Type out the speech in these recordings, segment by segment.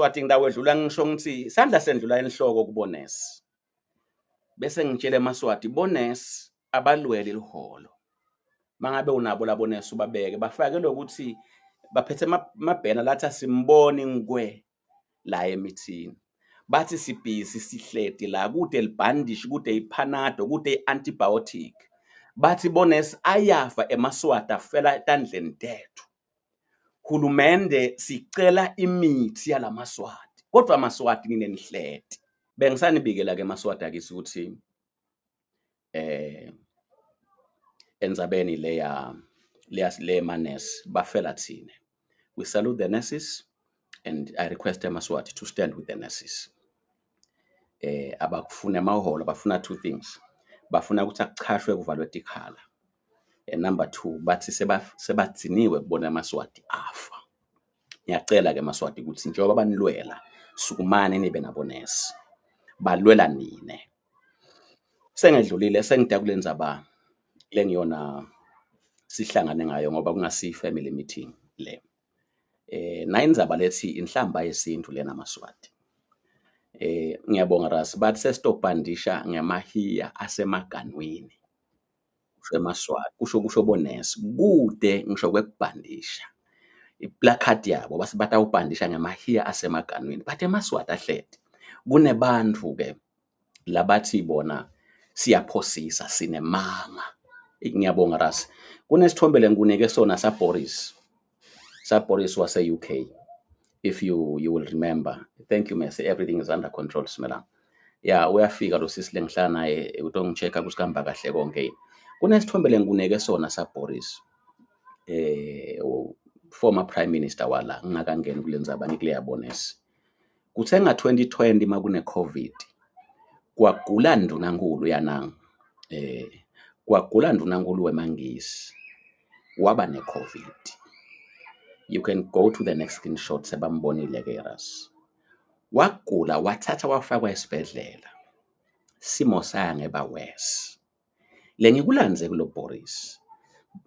eMaswati ngidawedlula ngisho ngithi isandla sendlula enhloko kubonesi. Bese ngitshela eMaswati bonesi abalwele iliholo. Mangabe unabo labonesi ubabeke bafake lokuthi baphethe amabhena lathi asimboni ngikwe la emithini. Bathi sibhizi sihleti la kude libhandishi kude iPanado kude iantibiotic. Bathi bonesi ayafa eMaswati afela etandleni tethu. Hulumende sicela imithi yalaMaswati. Kodwa aMaswati ninenihleti. Bengisanibikela ke eMaswati akisi ukuthi enzabeni le manesi bafela thina. We salute the nurses and I request eMaswati to stand with the nurses. Abakufuna emaholo bafuna two things. Bafuna ukuthi akuchashwe kuvalwe tikhala. And number 2 bathi sebathiniwe kubona eMaswati afa. Ngiyacela ke eMaswati ukuthi njengoba banilwela sukumane nibe nabonesi. Balwela nine. Sengedlulile sengida kulendzaba lengiyona sihlangane ngayo ngoba kungasi family meeting le. Nayindzaba lethi inhlamba yesintu lena eMaswati. Ngiyabonga Ras bathi sesitobhandisha ngemahiya asemaganweni. eMaswati kusho bonesi kude ngisho kwekubhandisha iplacard yabo basibata ubhandisha ngemahiya asemaganweni but eMaswati ahlete kunebantu ke labathi bona siyaphosisa sinemanga. Ngiyabonga Ras kunesithombe lenkunike sona saBoris wase UK. If you will remember, thank you Messi, everything is under control Smelang. Yeah, uyafika lo sisi lengihlala naye utongichecka kusikamba kahle konke. Kunesithombe lenkuneke sona saBoris former prime minister wala ngingakangeni kulendzaba ngikuleya bonesi. Kuthenga 2020 makune COVID kwagula ndunankulu yananga kwagula ndunankulu weMangisi waba ne COVID. You can go to the next screenshot sebambonile ke Ras. Wagula wathatha wafakwa esibhedlela. Simo sange bawes. Lengikulandze kulo Boris.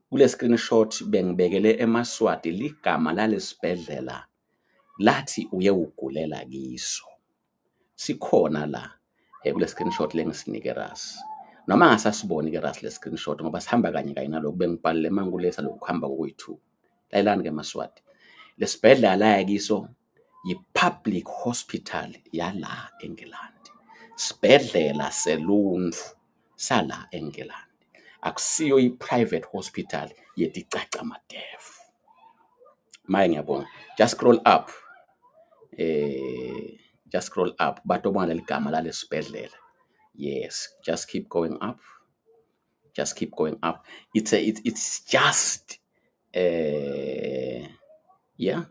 Kule screenshot bengibekele eMaswati ligama lalesibhedlela lathi uye ugulela kiso. Sikhona la kule screenshot lengisinike Ras. Noma ngasasiboni ke Ras le screenshot ngoba sihamba kanye kanye nalokho bengibhalele mangulesa lokuhamba kwethu. Layilani ke eMaswati. Lesibhedlela la yakiso yi-public hospital yala eNgilandi. Sibhedlela selunfu sala eNgilandi. Akusiyo i-private hospital yeticaca madefu. Maye ngiyabonga. Just scroll up. Just scroll up. Batobona ligama lalesibhedlela. Yes, just keep going up. Just keep going up. It's just yeah.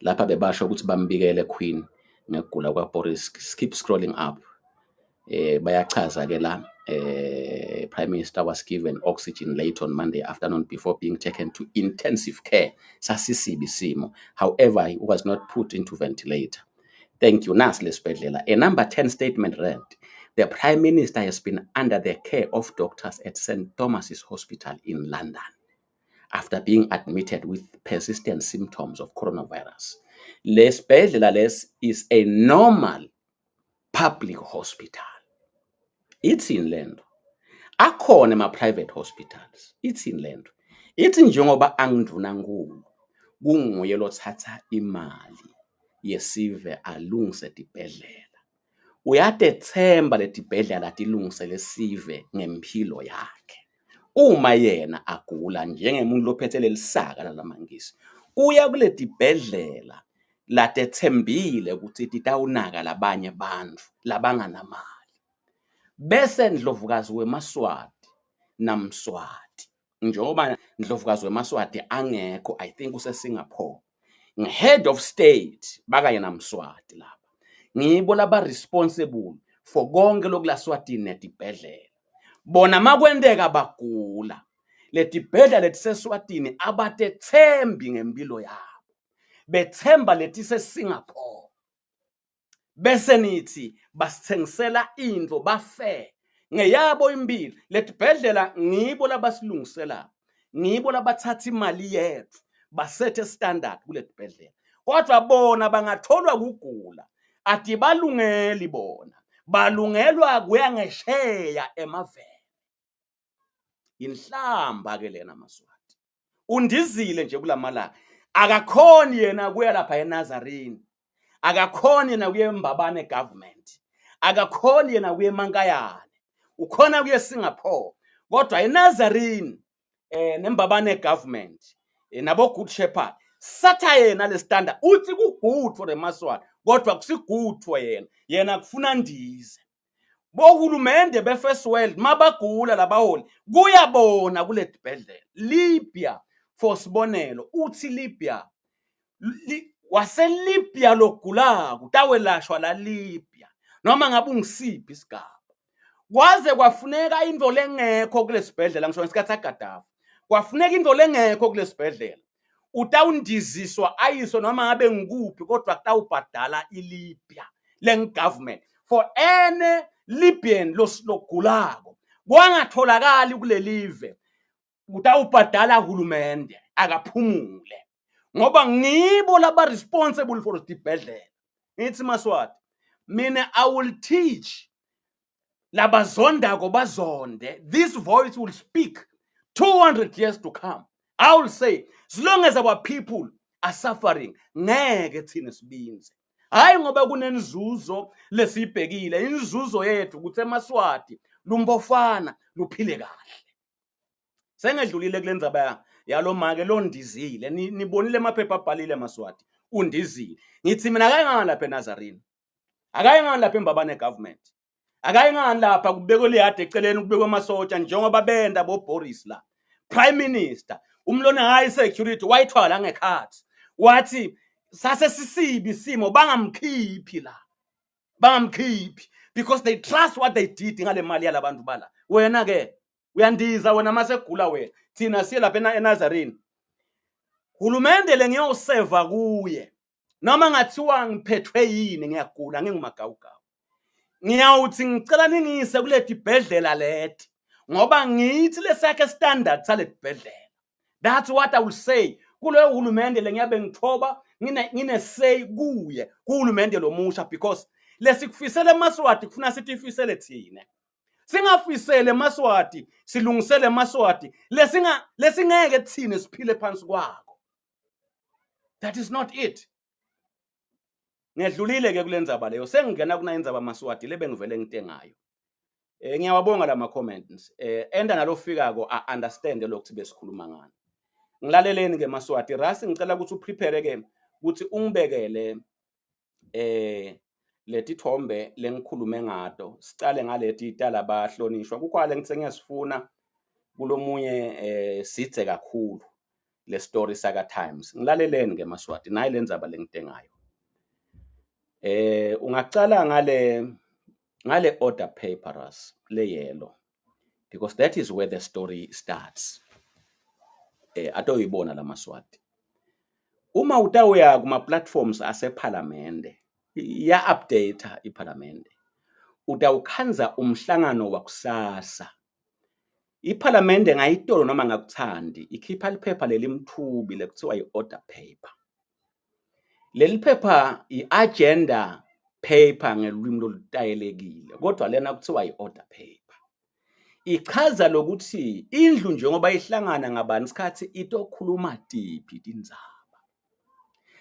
Lapha bebasho ukuthi bambikele Queen ngekugula kwaBoris. Keep scrolling up. Bayachaza ke la Prime Minister was given oxygen late on Monday afternoon before being taken to intensive care. Sasisibi simo. However, he was not put into ventilator. Thank you. Nas lesibhedlela. A number 10 statement read, the Prime Minister has been under the care of doctors at St. Thomas's Hospital in London after being admitted with persistent symptoms of coronavirus. Lesibhedlela les is a normal public hospital. It's in Lendo. Akhona ema-private hospitals. It's in Lendo. Ithi njengoba angidunankulu kunguye lothatha imali yesive alungise tibhedlela. Uyatethemba letibhedlela latilungise lesive ngempilo yakhe. Uma yena agula njengemuntu lophethe lelisaka lalamangisi uya kule tibhedlela latethembile ukuthi titawunaka labanye bantu labanganamali. Bese Ndlovukazi weMaswati naMswati njengoba Ndlovukazi weMaswati angekho, I think useSingapore, head of state baka yena Mswati lapha ngibo laba responsible for konke lokulaswatini netibhedlela. Bona makwendeka bagula letibhedlela letiseswatini abatethembi ngempilo yabo, bethemba letiseSingapore. Bese nithi basithengisela into bafe ngeyabo impilo. Letibhedlela ngibo labasilungisela, ngibo labathatha imali yethu basethe standard kuletibhedlela. kodwa bona bangatholwa kugula ati balungeli bona balungelwa kuya ngesheya emaveni. Inhlamba ke lena Maswati. Undizile nje kulamalanga. Akakhoni yena kuya lapha eNazarene. Akakhoni yena kuye eMbabane government. Akakhoni yena kuye eMankayane. Ukhona kuye eSingapore. Kodwa eNazarene neMbabane government nabo Good Shepherd satha yena le standard uthi ku good for the Maswati kodwa kusi good for yena kufuna ndize. Bohulumende be First World mabagula labaholi kuyabona kule dibhedlela. Libya for sibonelo uthi Libya wase Libya logulako tawelashwa la Libya noma ngabe ungisiphi isigaba. Kwaze kwafuneka into lengekho kule sibhedlela ngisho ngesikhathi saGaddafi. Kwafuneka into lengekho kule sibhedlela. Utawundiziswa ayiso noma ngabe ngikuphi kodwa kutawubhadala iLibya leng government for any Libyan logulako. Kwangatholakali kule live utawubhadala uhulumende akaphumule. Ngoba ngibo laba responsible for isibhedlela. Ngithi Maswati mina I will teach labazondako bazonde. This voice will speak 200 years to come. I will say as long as our people are suffering ngeke thina sibinze. Hayi ngoba kunenzuzo lesibhekile inzuzo yethu ukuthi eMaswati lumbofana luphile kahle. Sengedlulile kulenza yalomake londizile nibonile emaphepha abhalile Maswati undizile. Ngithi mina akayenganga lapha eNazarene. Akayenganga lapha eMbabane government. Akayenganga lapha kubekwe liyade eceleni kubekwe amasotsha njengoba benda bo Boris la. Prime Minister umlona high security wayithwala ngekhathi. Wathi sase sisibi simo bangamkhiphi la. Bangamkhiphi because they trust what they did ngale mali yalabantu bala. Wena ke uyandiza wena masegula wena thina siye lapha eNazarene. Hulumende le ngiyoseva kuye. Noma ngathiwa ngiphethwe yini ngiyagula ngingumagawugawu. Ngiyawuthi ngicela ningise kule dibhedlela lethi ngoba ngithi lesakhe standard sale dibhedlela. That's what I will say. Kulo hulumende le ngiyabe ngithoba ngine say kuye kuhulumende lomusha because lesikufisele Maswati kufuna sithi ifisele thina. Singafisele Maswati silungisele Maswati lesingeke thina siphile phansi kwako. That is not it. Ngedlulile ke kulendzaba leyo sengingena kuna indzaba Maswati lebe ngivele ngitengayo. Ngiyawabonga lama comments. Enda nalofikako a understand lokho besikhuluma ngani. Ngilaleleni ke Maswati rasi ngicela ukuthi uprepare ke ukuthi ungibekele leti thombe lengikhulume ngato. Sicale ngaleti itala bahlonishwa. Kukhwale ngithe ngiyasifuna kulomunye sithe kakhulu le story saka Times. Ngilaleleni ke Maswati nayi lendzaba lengitengayo. Ungacala ngale order papers le yellow because that is where the story starts. Atoyibona la Maswati. Uma utawuya kuma platforms ase parliament ya update iparlamente utawukhanza umhlangano wakusasa. Iparlamente ngayitolo noma ngakuthandi ikhipha liphepha lelimthubi lekuthiwa i-order paper. Leli phepha i-agenda paper ngelulwimi lolutayelekile kodwa lena kuthiwa i-order paper. Ichaza lokuthi indlu njengoba ihlangana ngabani isikhathi itokhuluma tiphi tindzaba.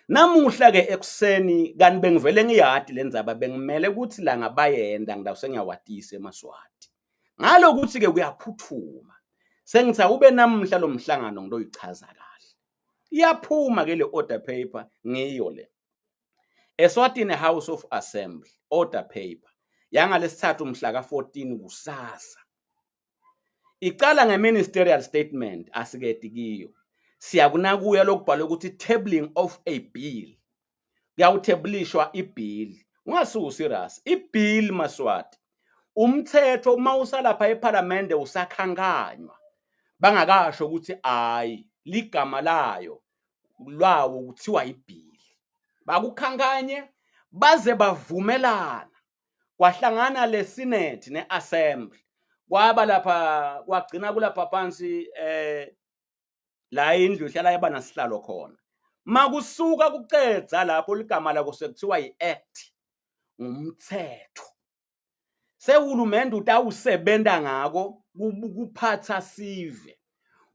Namuhla ke ekuseni kanti bengivele ngiyadi lendzaba bengimele ukuthi la ngabayenda ngidawuse ngiyawatise Maswati. Ngalokuthi ke kuyaphuthuma. Sengithi ube namhla lo mhlangano ngidoyichaza kahle. Iyaphuma ke le order paper ngiyo le. Eswatini House of Assembly order paper yanga lesithathu mhla ka14 kusasa. Icala ngeministerial statement asikedi kiyo. Siyakunakuya lokubhalwa ukuthi tabling of a bill. Kuyawutablishwa ibill. Ungasuku serious. Ibill Maswati. Umthetho uma usalapha eParliament usakhankanywa. Bangakasho ukuthi ayi ligama layo lwawo kuthiwa ibill. Bakukhankanye baze bavumelana. Kwahlangana le Senate ne Assembly. Kwaba lapha kwagcina kulapha phansi la indlu ihlala yaba nasihlalo khona. makusuka kucedza lapho ligama lakho sekuthiwa yi-act umthetho sehulumende utawusebenta ngako kuphatha sive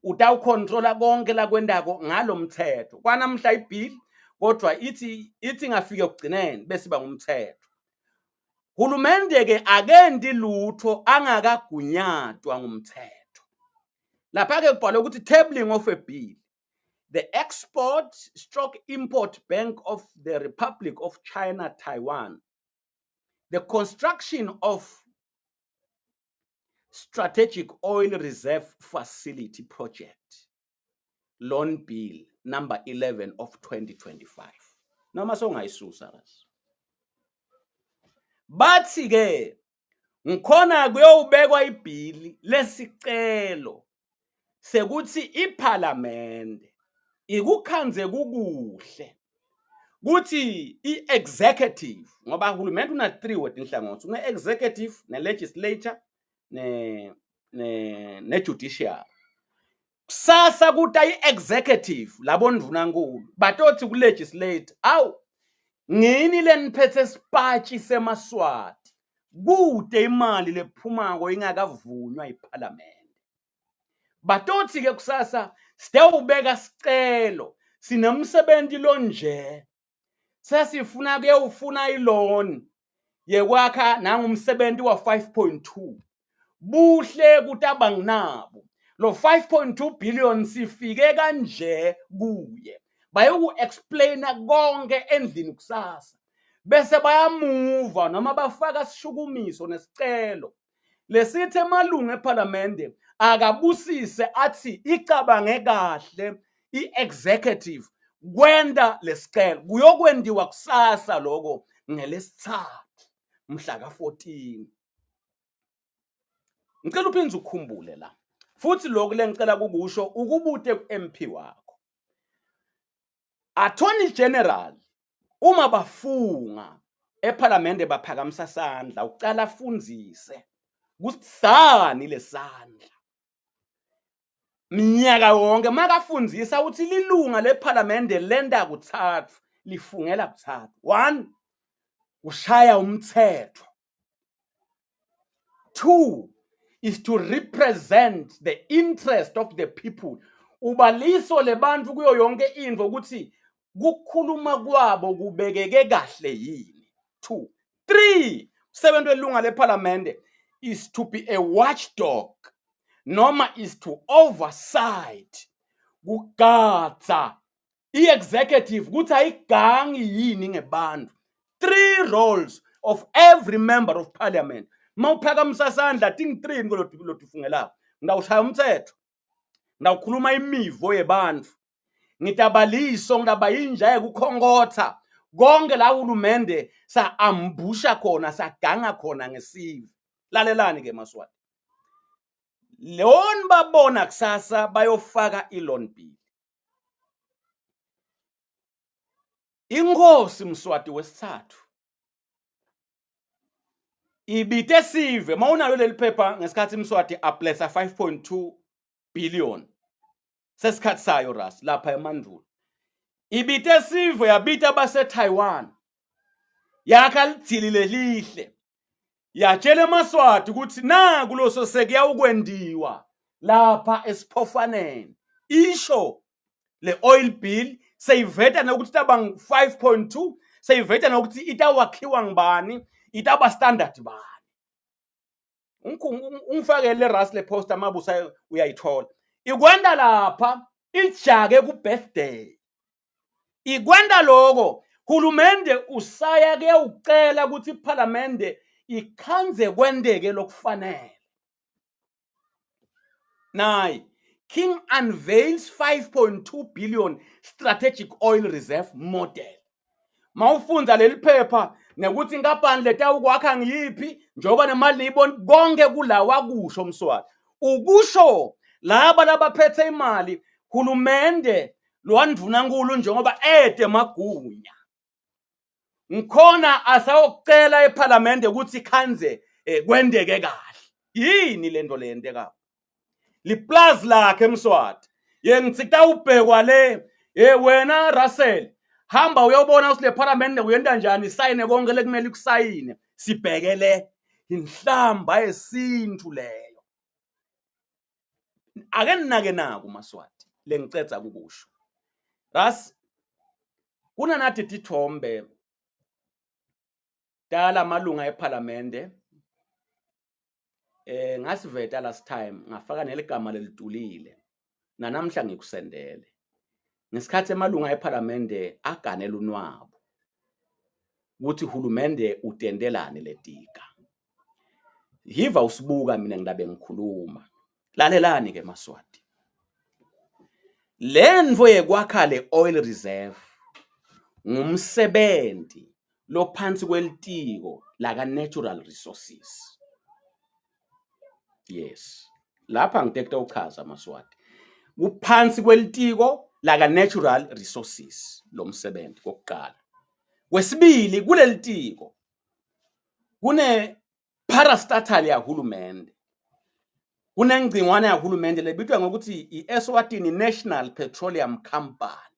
utawukontrola konke la kwendako ngalo mthetho kwanamhla ibill kodwa ithi ngafike ekugcineni bese ba ngumthetho hulumende ke akendi lutho angakagunyatwa ngumthetho lapha ke kubhalwe ukuthi tabling of a bill the Export-Import Bank of the Republic of China Taiwan the construction of Strategic Oil Reserve Facility Project Loan Bill number 11 of 2025 noma songayisusa bathi ke ngikhona kuyobekwa ibill lesicelo sekuthi iParliament ikukhanze kukuhle kuthi iexecutive ngoba hulumende una 3 wetinhlangothi une executive ne legislature ne judiciary sasa kuta iexecutive labo ndvunankulu batothi ku legislate awu ngini leniphethe spachi semaswati kude imali lephumako ingakavunywa iParliament batothi ke kusasa sitewubeka sicelo sinemsebenzi lonje sesifuna ke ufuna iloan yekwakha nangumsebenzi wa 5.2 buhle kutabanginabo lo 5.2 billion sifike kanje kuye bayoku explaina konke endlini kusasa bese bayamuva noma bafaka sishukumiso nesicelo lesithi emalungu eParliament akabusise athi icabange kahle iexecutive kwenda lesicelo kuyokwendiwa kusasa lokho ngelesithathu mhla ka14 ngicela uphinze ukukhumbule la futhi lokho lengicela kukusho ukubute kuMP wakho Attorney General uma bafunga eParliament baphakamisa sandla ucala afundzise kusani lesandla minyaka wonke makafundzisa uthi lilunga leParliament lenda kuthathu lifungela kuthathu 1 ushaya umthetho 2 is to represent the interest of the people ubaliso lebantu kuyo yonke into ukuthi kukhuluma kwabo kubekeke kahle yini 2 3 sebentu elunga leParliament is to be a watchdog noma is to oversight kugadza iexecutive ukuthi ayigangi yini ngebantu 3 roles of every member of Parliament mawuphakamisa sandla ting 3 ngolotufungela ngawushaya umthetho ngawukhuluma imivo yebantu ngitabaliso ngaba yinja kukhongotha konke la hulumende sa ambusha khona saganga khona ngesive lalelani ke maswati leon babona kusasa bayofaka iloan bill inkosi Mswati wesithathu ibite sive mawunalo leli phepha ngesikhathi Mswati ablessa 5.2 billion sesikhathi sayo ras lapha emandulo ibite sive yabita base Taiwan yakha lithilile lihle yatshela eMaswati ukuthi na kuloso sekuya ukwendiwa lapha esiphofaneni isho le oil bill seyiveta nokuthi tabang 5.2 seyiveta nokuthi itawakhiwa ngibani itaba standard bani ungifakele ras le poster mabusa uyayithola ikwenda lapha ijake ku birthday ikwenda lokho hulumende usaya ke ucela ukuthi iParliament ikhanze kwendeke lokufanele nayi King unveils 5.2 billion strategic oil reserve model mawufunza leli phepha nekuthi inkampani leta ukwakha ngiyiphi njoba nemali niyibona konke kulawa kusho Mswati ukusho laba labaphethe imali hulumende lwandvunankulu njengoba ede magunya ngikhona asawucela eParliament ukuthi khanze kwendeke kahle yini lento leyenteka liplazi lakhe Mswati yengitsikita ubhekwa le Wena Russell, hamba uyobona usile parliament uyenda njani, sayine konke lekumele ukusayine, sibhekele inhlamba yesintu leyo. Ake ninake naku Maswati lengicetha kukusho. Ras kunanathi tithombe dala malunga eParliament ngasiveta last time ngafaka neligama lelitulile nanamhla ngikusendele. Ngesikhathi emalunga eParliament aganela unwabo ukuthi uhulumende utendelane letika. Yiva usibuka mina ngilabe ngikhuluma. Lalelani ke Maswati. Lendvo yekwakha le oil reserve ngumsebenzi lophansi kwelitiko laka natural resources. Yes. Lapha ngitekta uchaza Maswati. Kuphansi kwelitiko laka natural resources lo msebenzi kokuqala. Kwesibili kulelitiko kune parastatal yahulumende. Kunengcingwane yahulumende lebitwa ngokuthi iEswatini National Petroleum Company.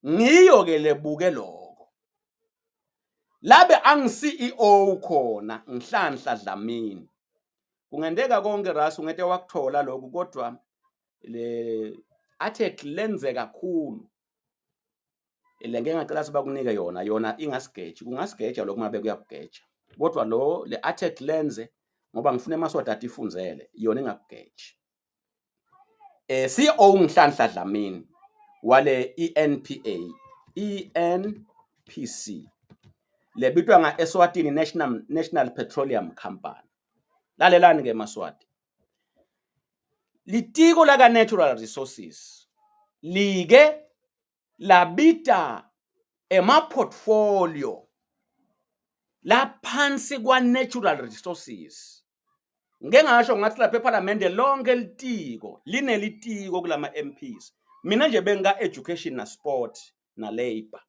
Ngiyo ke lebuke lokho. Labe ang CEO khona Nhlanhla Dlamini. Kungendeka konke Ras ungete wakuthola lokho kodwa le athe lenze kakhulu. Lenge ngacela siba kunike yona ingasigeji. Kungasigeja lokho mabe kuyakugeja. Kodwa lo le attack lenze ngoba ngifuna eMaswati atifunzele yona engakugeji. CEO Nhlanhla Dlamini wale ENPC lebitwa nga Eswatini National Petroleum Company. Lalelani ke Maswati. Litiko laka natural resources lige labita portfolio la phansi kwa natural resources. Ngeke ngasho ngathi lapha eParliament lonke litiko linelitiko kulama MPs. Mina nje benga education na sport na labor.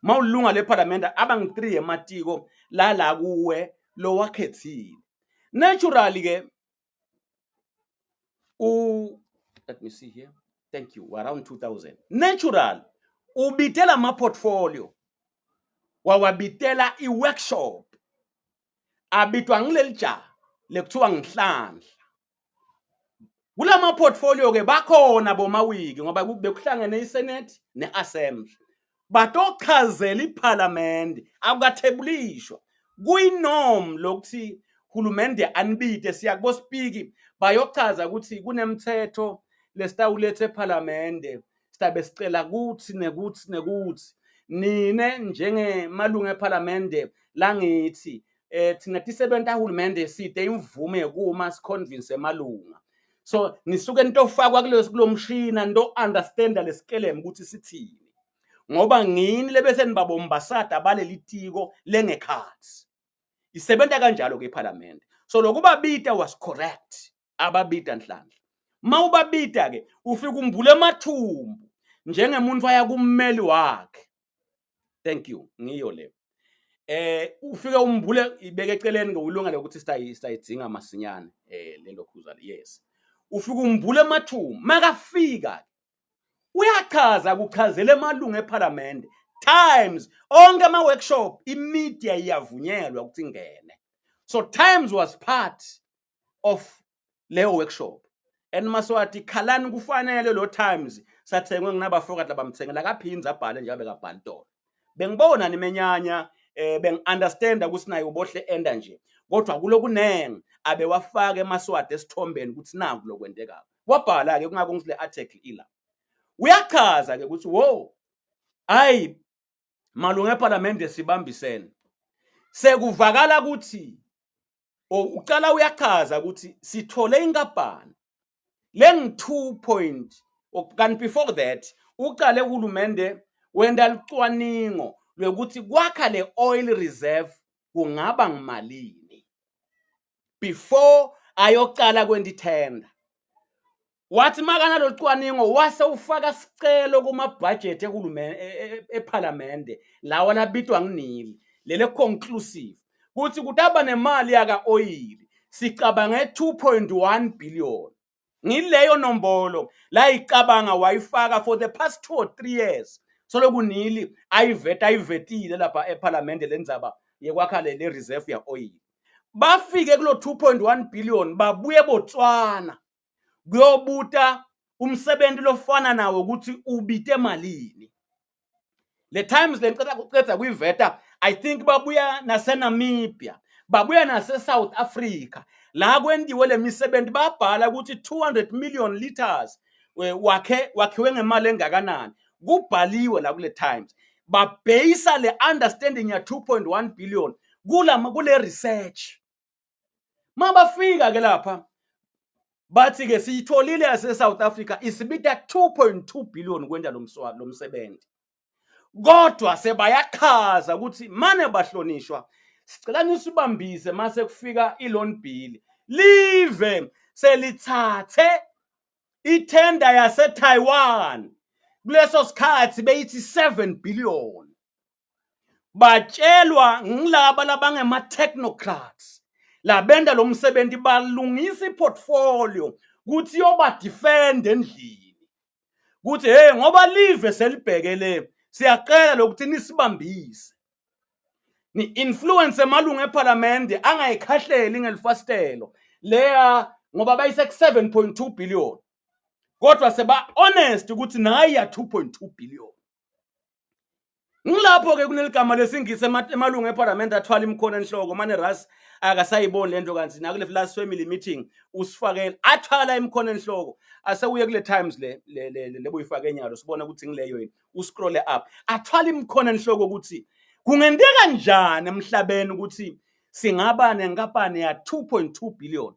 Mawulunga leParliament abang 3 ematiko la kuwe lo wakhethile. Naturally ke let me see here. Thank you. Around 2000. Natural ubitela ma portfolio. Wawabitela i-workshop. Abitwa ngilelija lekuthiwa Nhlanhla. Kulama portfolio ke bakhona bomawiki ngoba bekuhlangene iSenate neAssembly. Batochazela iParliament akukathebulishwa. Kuyinorm lokuthi hulumende anibite siya kubo speak bayochaza ukuthi kunemthetho lesitawulethe eParliament sitabe sicela kuthi nekuthi nine njenge malunga eParliament langithi thina tisebenta hulumende side imvume kuma siconvince emalunga. So nisuke nitofakwa kulomshina ndo understand lesikeleme ukuthi sithini. Ngoba ngini lebese nibabombasada balelitiko lengekhathi. Isebenta kanjalo ke eParliament. So lokuba bita was correct. Ababita Nhlanhla. Mawubabita ke ufika umbule emathumbu njengemuntu aya kummeli wakhe. Thank you. Ngiyo le. Ufika umbule ibeke eceleni ngolunga lokuthi sitayidzinga masinyane lelo khuza. Yes. Ufika umbule emathumbu makafika uyachaza kuchazela emalunga eParliament times onke ama workshop imedia iyavunyelwa ukuthi ingene. So Times was part of leyo workshop. And Maswati khalani kufanele lo Times sathengwe nginabafokati labamthengela kaphinza abhale nje abekabhala intolo. Bengibona nimenyanya beng understand ukuthi nayo ubohle enda nje. Kodwa kulokunenge abe wafaka eMaswati esithombeni ukuthi naku lokwenteka. Wabhala ke kungako ngisile article ila. Uyachaza ke ukuthi wo hayi malunga eParliament sibambisene. Sekuvakala ukuthi ucala uyachaza ukuthi sithole inkapani leng 2 point kanti before that uqale uhulumende wenda licwaningo lokuthi kwakha le oil reserve kungaba ngimalini before ayocala kwendithenda. Wathi makana lo cwaningo wase ufaka sicelo kuma budget ehulumende eParliament lawa labitwa nginili lele conclusive kuthi kutaba nemali yaka oil sicabange 2.1 billion ngileyo nombolo la icabanga wayifaka for the past 2 or 3 years solokunili ayivetile lapha eParliament lendzaba yekwakha le reserve ya oil. Bafike kulo 2.1 billion babuye Botswana kuyobuta umsebenzi lofana nawo ukuthi ubite malini. Le times lencela kuqedza kuyiveta, I think babuya naseNamibia, babuya nase-South Africa. La kwendiwe le misebenzi babhala ukuthi 200 million liters wakhiwe ngemali engakanani. Kubhaliwe la kule times. Babhayisa le understanding ya 2.1 billion kule research. Mabafika ke lapha bathi ke siyitholile yase South Africa isibita 2.2 billion kwenda lo msebenzi. Kodwa sebayachaza ukuthi mane bahlonishwa sicela nisibambise mase kufika iloan bill live selithathe itender yase Taiwan kuleso sikhathi beyithi 7 billion. Batshelwa ngilaba labangema technocrats labenda lo msebenzi balungisa iportfolio ukuthi yoba defend endlini ukuthi hey ngoba live selibhekele siyaqela lokuthi nisibambise ni influence emalungu eParliament angayikhahleli ngelifastelo leya ngoba bayise 7.2 billion kodwa seba honest ukuthi nayi ya 2.2 billion. Ngilapho ke kuneligama lesingisi emalungu eParliament athwala imkhono enhloko manje Ras akasayiboni lento kanti nakule last family meeting usifakela athwala imkhono enhloko asewuye kule times le buyifaka enyalo sibona ukuthi ngileyo yini uscroll up athwala imkhono enhloko ukuthi kungenzeka kanjani emhlabeni ukuthi singaba nenkampani ya 2.2 billion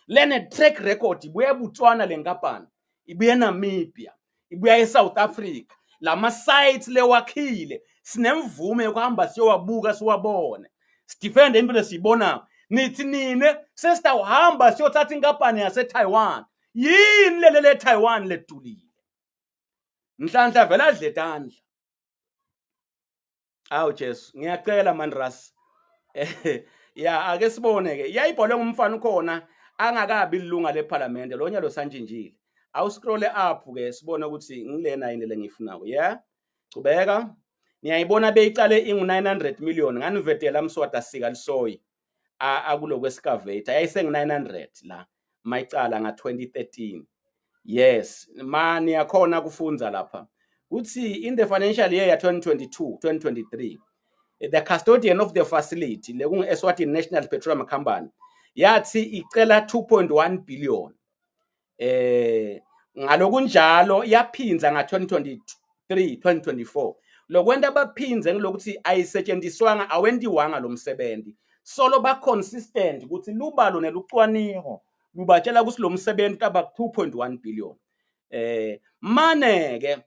lene track record ibuye eBotswana lenkampani ibuye eNamibia ibuye eSouth Africa lama sites lewakhile sinemvume yokuhamba siyowabuka siwabone sidefend impilo siyibona nithi nine sesitawuhamba siyothatha inkampani yase Taiwan yini le Taiwan ledulile Nhlanhla vela adle tandla. Awu Jesu ngiyacela man Ras ya ake sibone ke yayibholwe ngumfana ukhona angakabi ilunga leParliament lo nyalo sanjinjile awu scroll up ke sibone ukuthi ngilena yini le ngiyifunayo yeah cubeka niyayibona beyicale ingu 900 million nganivetela Mswati sika lisoyi akulo kwescavator yayise ngu 900 la mayicala nga 2013 yes mani yakhona kufunza lapha uthi in the financial year ya 2022-2023 the custodian of the facility lekungu Eswatini National Petroleum Company yathi icela 2.1 billion ngalokunjalo yaphinza nga 2023-2024 lokwenda baphinze ngilokuthi ayisetshenziswanga awendiwanga lo msebenzi solo ba consistent ukuthi lubalo nelucwaningo lubatshela ukuthi lo msebenzi kaba 2.1 billion mane ke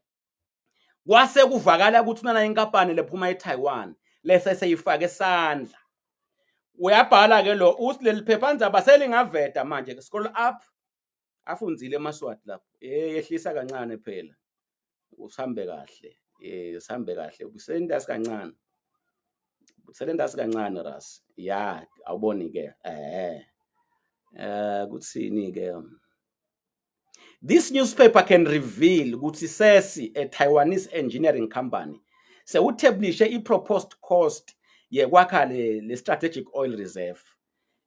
kwase kuvakala ukuthi nana inkampani lephuma eTaiwan lese seyifaka esandla uyabhala ke lo uthi leli phephandzaba selingaveta manje scroll up afundzile eMaswati lapho yehlisa kancane phela usambe kahle usambe kahle usendasi kancane uselendasi kancane Ras ya awuboni ke kuthini ke this newspaper can reveal ukuthi sesi a Taiwanese engineering company sewutablishe i-proposed cost yekwakha le strategic oil reserve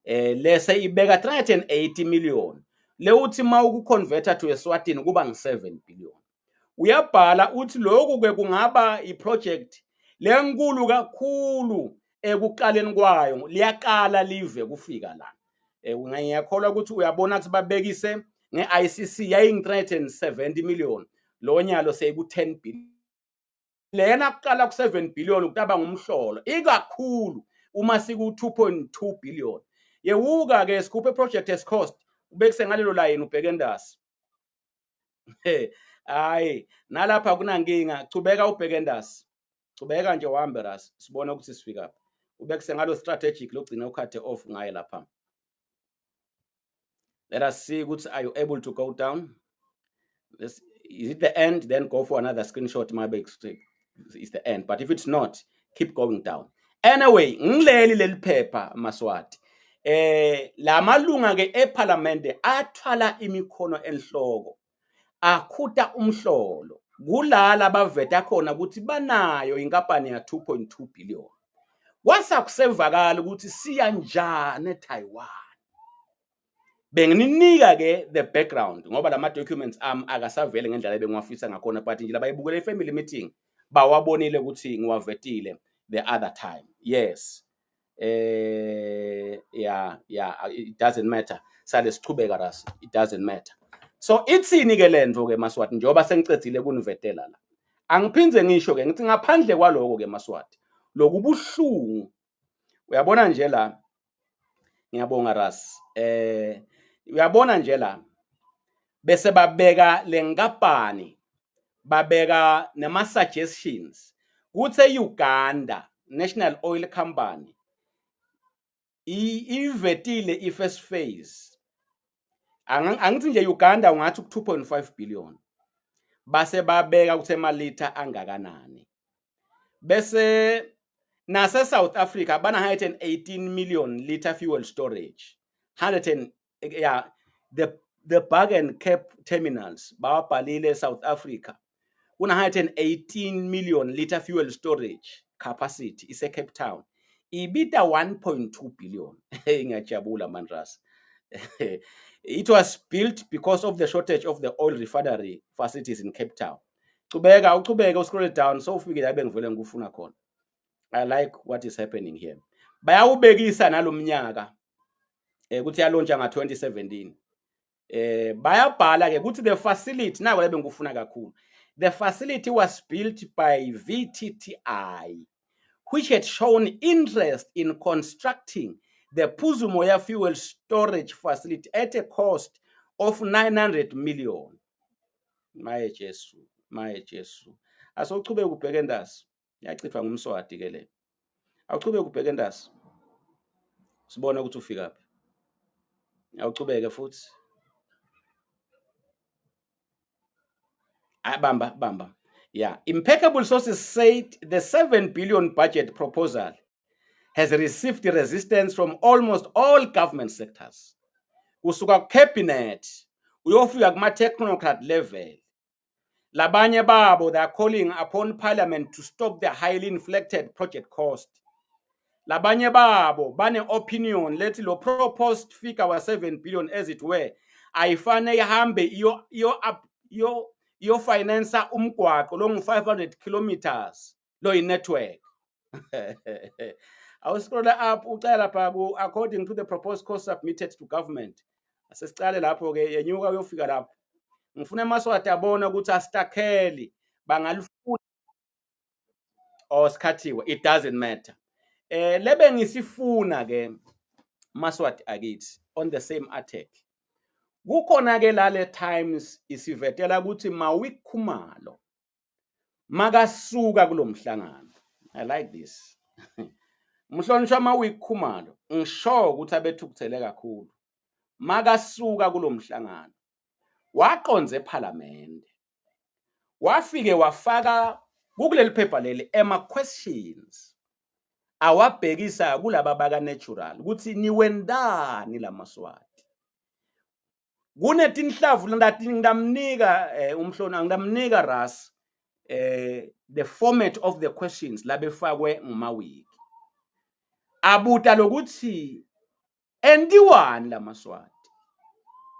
lese ibeka 380 million lewuthi mawukuconverta to eSwatini kuba ngu7 billion uyabhala uthi lokhu ke kungaba iproject lenkulu kakhulu ekuqaleni kwayo liyaqala live kufika la ngiyakholwa ukuthi uyabona ukuthi babekise ngeICC yaying 370 million lo nyalo seyiku 10 billion lena kuqala ku7 billion ukutaba ngumhlolo ikakhulu uma siku 2.2 billion yewuka ke sikhuphe project as cost ubekise ngalelo line ubheke ndasi hayi nalapha kunankinga chubeka ubheke ndasi chubeka nje uhambe Ras sibona ukuthi sifika ubekise ngalo strategic logcina ukhathe off ngaye lapha. Let us see ukuthi are you able to go down. Is it the end? Then go for another screenshot maybe it's the end, but if it's not keep going down. Anyway ngileli leli phepha Maswati La malunga ke eParliament athwala imikhono enhloko akhuta umhlolo kulala baveta khona ukuthi banayo inkampani ya 2.2 billion wasakusevakala ukuthi siya njani eTaiwan. Benginika ke the background ngoba lama documents akasavele ngendlela ebengiwafisa ngakhona but nje labayibukele family meeting bawabonile ukuthi ngiwavetile the other time. Yes. Yeah, it doesn't matter. Sale sichubeka rasi, it doesn't matter. So itsini ke lento ke Maswati njoba sengicedzile kunivetela la. Angiphindze ngisho ke ngithi ngaphandle kwaloko ke Maswati lokubuhlungu. Uyabona nje la. Ngiyabonga rasi. Uyabona nje la. Bese babeka lenkampani babeka nema suggestions kuthe Uganda National Oil Company ivetile i-first phase. Angithi nje Uganda ungathi ku 2.5 billion. Base babeka ukuthi emalita angakanani. Bese nase South Africa bana 118 million liter fuel storage. 100 yeah, the Bag and Cape terminals bawabhalile South Africa. Kuna 118 million liter fuel storage capacity ise Cape Town. Ibita 1.2 billion. Ngiyajabula manras. It was built because of the shortage of the oil refinery facilities in Cape Town. Uchubeka scroll down so ufike la bengivele ngikufuna khona. I like what is happening here. Bayawubekisa nalomnyaka ukuthi yalontsha nga 2017. Bayabhala ke ukuthi the facility nako la bengikufuna kakhulu. The facility was built by VTTI, which had shown interest in constructing the Phuzumoya fuel storage facility at a cost of 900 million. Maye Jesu. Asocube ukubheka endasi. Yachithwa ngumswati ke le. Awuchube ukubheka endasi. Sibona ukuthi ufika phi. Awuchubeke futhi. Bamba. Yeah. Impeccable sources said the 7 billion budget proposal has received resistance from almost all government sectors. Kusuka cabinet, uyofika kuma technocrat level. Labanye babo they are calling upon parliament to stop the highly inflated project cost. Labanye babo bane opinion lethi lo proposed figure was 7 billion as it were. Ayifane ihambe yo financer umgwaqo long 500 kilometers lo network. I will scroll up ucela lapha according to the proposed cost submitted to government. Asesicale lapho ke yenyuka uyofika lapho. Ngifuna eMaswati abona ukuthi asitakheli bangalifuna sikhathiwe, it doesn't matter. Lebe ngisifuna ke Maswati akithi on the same attack. Kukhona ke lale Times isivetela ukuthi Mawick Khumalo makasuka kulomhlangano. I like this. Mhlonishwa Mawick Khumalo ngisho ukuthi abethukuthele kakhulu. Makasuka kulomhlangano. Waqonze eParliament. Wafike wafaka kuleli paper leli questions. Awabhekisa kulaba baka natural ukuthi niwendani la Maswati. Kunetinhlavu ndathi ngidamnika umhlona ngidamnika ras the format of the questions labefakwe nguMawick. Abuta lokuthi endiwani la Maswati.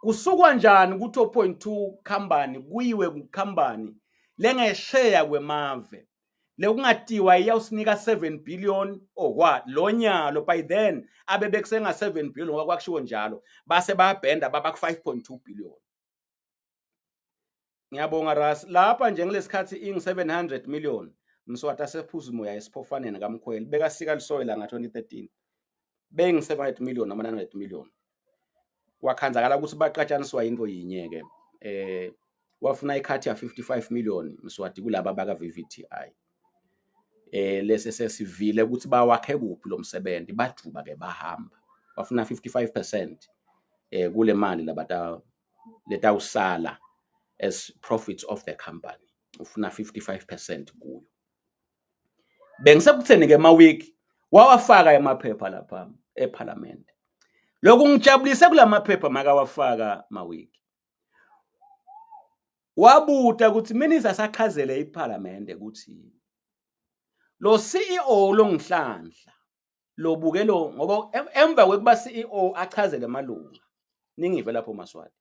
Kusukwa njani ukuthi 2.2 company kuyiwe ku company lengeshare kwemave lekungatiwa iyawusinika 7 billion okwa lonyalo by then abebekusenga 7 billion ngoba kwakushiwo njalo base bayabhenda baba ku 5.2 billion. Ngiyabonga ras lapha nje ngelesikhathi ing 700 million Mswati asePhuzumoya esiphofaneni kaMkhweli bekasika lisoyela nga 2013 beng 700 million noma 900 million. Wakhanzakala ukuthi baqatshaniswa into yinye ke wafuna ikhathi ya 55 million Mswati kulaba baka VVTI. Lese sesivile ukuthi bawakhe kuphi lo msebenzi bajuba ke bahamba bafuna 55% kule mali labata letawusala as profits of the company ufuna 55% kuyo. Bengisekutheni ke Mawick wawafaka emaphepha lapha eParliament Lokungijabulise kulamaphepha makawafaka Mawiki. Wabuta ukuthi mina izasachazele iParliament ukuthi lo CEO longihlahla lobuke lo ngoba emva kwekuba CEO achazele amalunga ningive lapho Maswati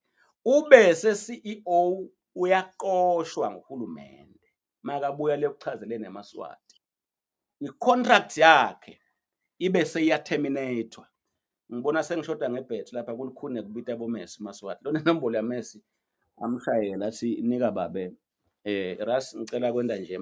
ubese CEO uyaqoshwa nguhulumende makabuya lekuchazele neMaswati icontract yakhe ibe seyaterminatewa. Ngibona sengishoda ngebhethi lapha kulikhune kubita bomesi Maswati lona inombolo yaMessi amshayela athi nika babe Ras ngicela kwenda nje